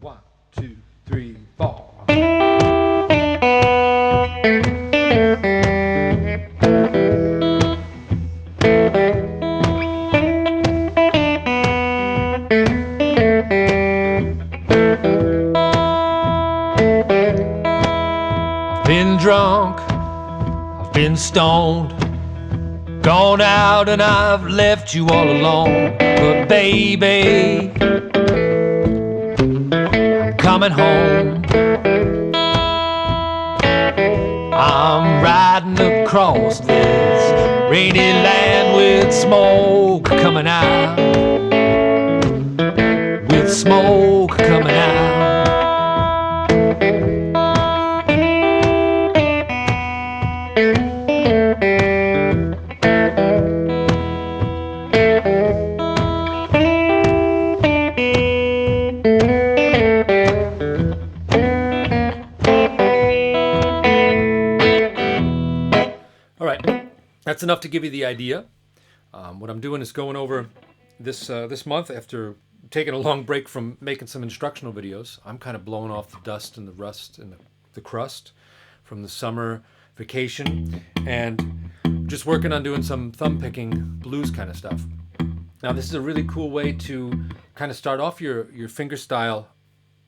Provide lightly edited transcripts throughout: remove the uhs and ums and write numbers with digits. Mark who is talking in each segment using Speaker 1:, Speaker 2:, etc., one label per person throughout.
Speaker 1: 1, 2, 3, 4. I've been drunk, I've been stoned, gone out and I've left you all alone. But baby, I'm coming home. I'm riding across this rainy land with smoke coming out, with smoke coming out. All right, that's enough to give you the idea. What I'm doing is going over this month after taking a long break from making some instructional videos. I'm kind of blowing off the dust and the rust and the crust from the summer vacation and just working on doing some thumb picking blues kind of stuff. Now this is a really cool way to kind of start off your fingerstyle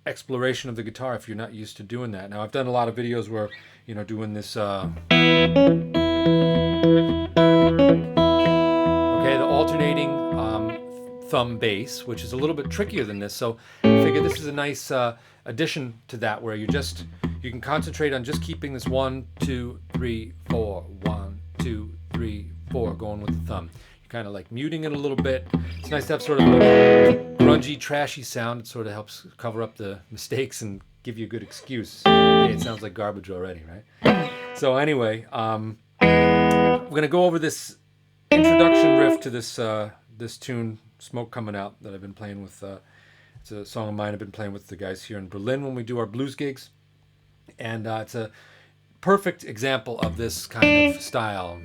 Speaker 1: exploration of the guitar if you're not used to doing that. Now I've done a lot of videos where, you know, doing this okay, the alternating thumb bass, which is a little bit trickier than this. So I figure this is a nice addition to that, where you can concentrate on just keeping this 1, 2, 3, 4, 1, 2, 3, 4 going with the thumb. You're kind of like muting it a little bit. It's nice to have sort of a grungy, trashy sound. It sort of helps cover up the mistakes and give you a good excuse. Hey, it sounds like garbage already, right? So anyway, we're gonna go over this introduction riff to this tune, "Smoke Coming Out," that I've been playing with. It's a song of mine I've been playing with the guys here in Berlin when we do our blues gigs, and it's a perfect example of this kind of style.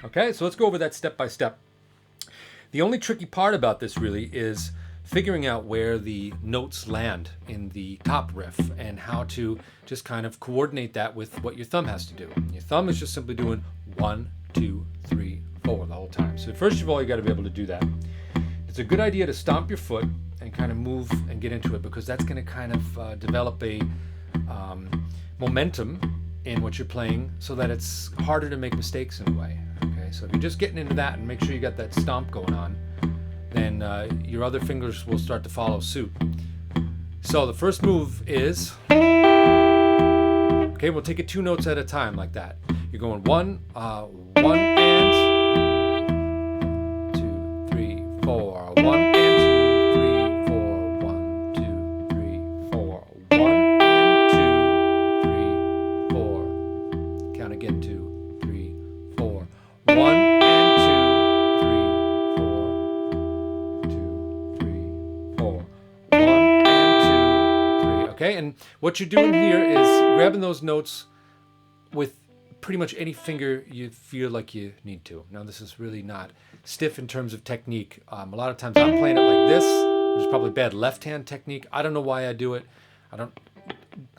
Speaker 1: Okay, so let's go over that step by step. The only tricky part about this really is figuring out where the notes land in the top riff and how to just kind of coordinate that with what your thumb has to do. Your thumb is just simply doing 1, 2, 3, 4 the whole time. So first of all, you got to be able to do that. It's a good idea to stomp your foot and kind of move and get into it, because that's going to kind of develop a momentum in what you're playing so that it's harder to make mistakes in a way. Okay, so if you're just getting into that and make sure you got that stomp going on, then your other fingers will start to follow suit. So the first move is, okay, we'll take it 2 notes at a time like that. You're going 1 and 2, 3, 4, 1 and 2, 3, 4, 1, 2, 3, 4, 1 and 2, 3, 4. Count again, 2, 3, 4, 1 and 2, 3, 4, 2, 3, 4, 1 and 2, 3. Okay, and what you're doing here is grabbing those notes with pretty much any finger you feel like you need to. Now this is really not stiff in terms of technique. A lot of times I'm playing it like this, which is probably bad left-hand technique. I don't know why I do it. I don't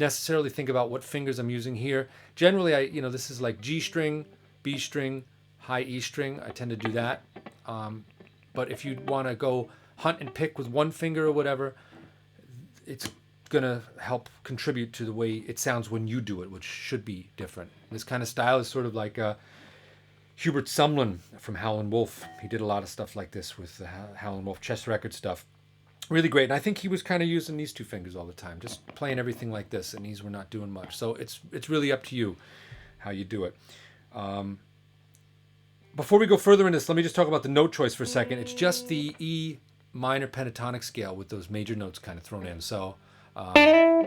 Speaker 1: necessarily think about what fingers I'm using here. Generally, this is like G string, B string, high E string. I tend to do that. But if you want to go hunt and pick with one finger or whatever, it's going to help contribute to the way it sounds when you do it, which should be different. This kind of style is sort of like Hubert Sumlin from Howlin' Wolf. He did a lot of stuff like this with the Howlin' Wolf chess record stuff. Really great. And I think he was kind of using these 2 fingers all the time, just playing everything like this, and these were not doing much. So it's really up to you how you do it. Before we go further in this, let me just talk about the note choice for a second. It's just the E minor pentatonic scale with those major notes kind of thrown in. So okay,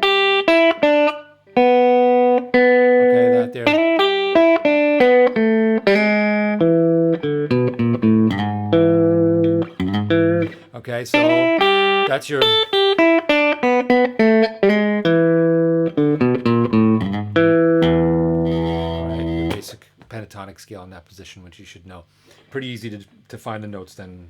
Speaker 1: that there. Okay, so that's your harmonic scale in that position, which you should know. Pretty easy to find the notes then.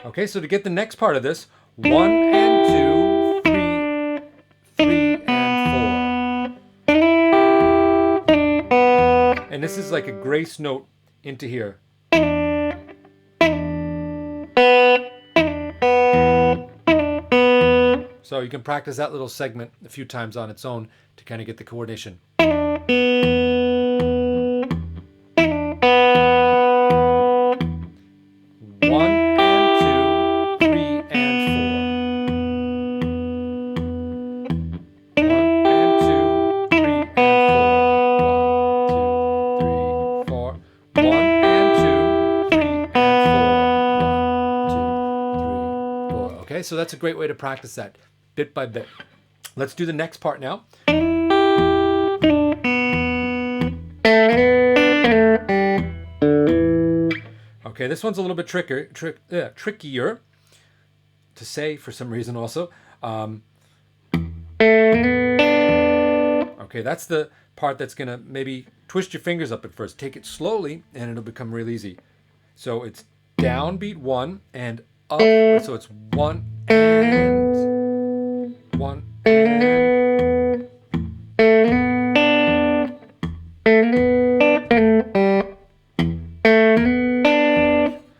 Speaker 1: Okay, so to get the next part of this, 1 and 2, 3, 3 and 4. And this is like a grace note into here. So you can practice that little segment a few times on its own to kind of get the coordination. 1 and 2, 3 and 4. 1 and 2, 3 and 4. 1, 2, 3, 4. 1 and 2, 3 and 4. 1, 2, 3, 4. Okay, so that's a great way to practice that bit by bit. Let's do the next part now. Okay, this one's a little bit trickier to say for some reason also. Okay, that's the part that's gonna maybe twist your fingers up at first. Take it slowly and it'll become real easy. So it's down beat 1 and up, so it's 1 and 1 and.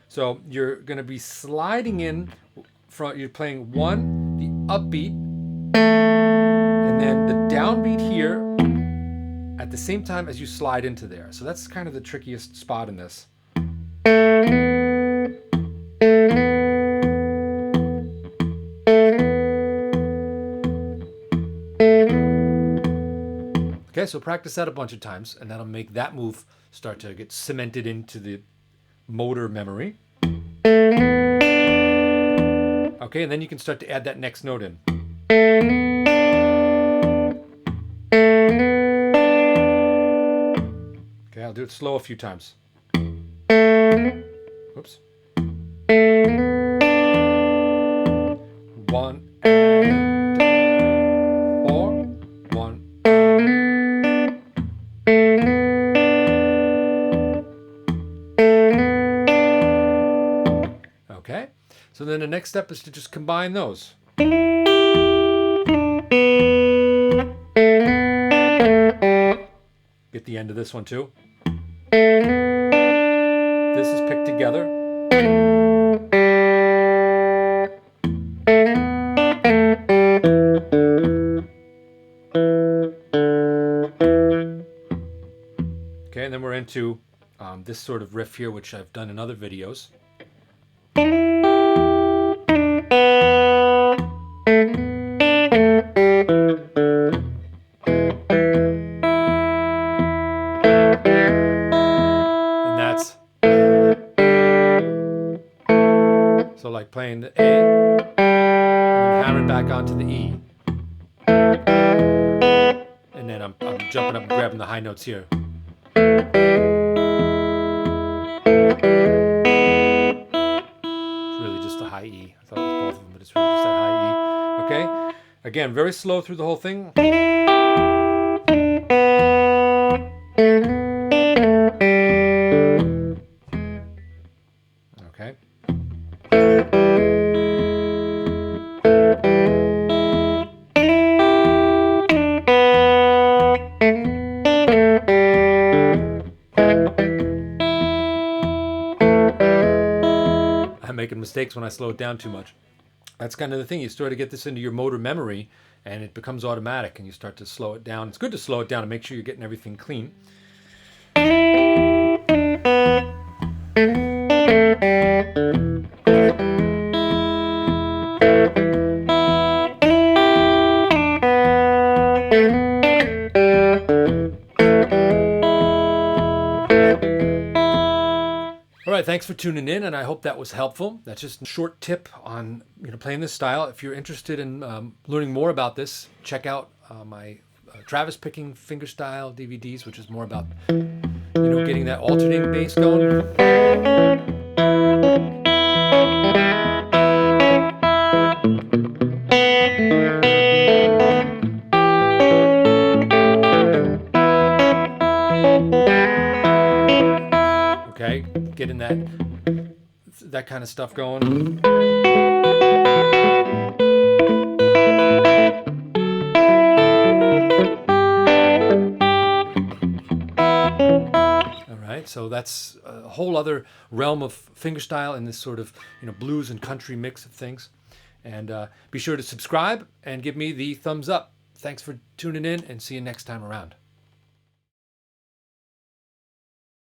Speaker 1: So you're going to be sliding in from, you're playing 1, the upbeat, and then the downbeat here at the same time as you slide into there. So that's kind of the trickiest spot in this. Okay, so practice that a bunch of times, and that'll make that move start to get cemented into the motor memory. Okay, and then you can start to add that next note in. Okay, I'll do it slow a few times. Oops. 1 and 4. 1. Okay, so then the next step is to just combine those. Get the end of this one too. This is picked together. Okay, and then we're into this sort of riff here, which I've done in other videos. And that's so like playing the A and then hammering back onto the E. And then I'm jumping up and grabbing the high notes here. It's really just a high E. I thought it was both of them, but it's really just that high E. Okay? Again, very slow through the whole thing. Okay. I'm making mistakes when I slow it down too much. That's kind of the thing. You start to get this into your motor memory and it becomes automatic and you start to slow it down. It's good to slow it down and make sure you're getting everything clean. All right, thanks for tuning in, and I hope that was helpful. That's just a short tip on playing this style. If you're interested in learning more about this, check out my Travis Picking fingerstyle DVDs, which is more about getting that alternating bass going. right? Getting that kind of stuff going. So that's a whole other realm of fingerstyle in this sort of blues and country mix of things. And be sure to subscribe and give me the thumbs up. Thanks for tuning in, and see you next time around.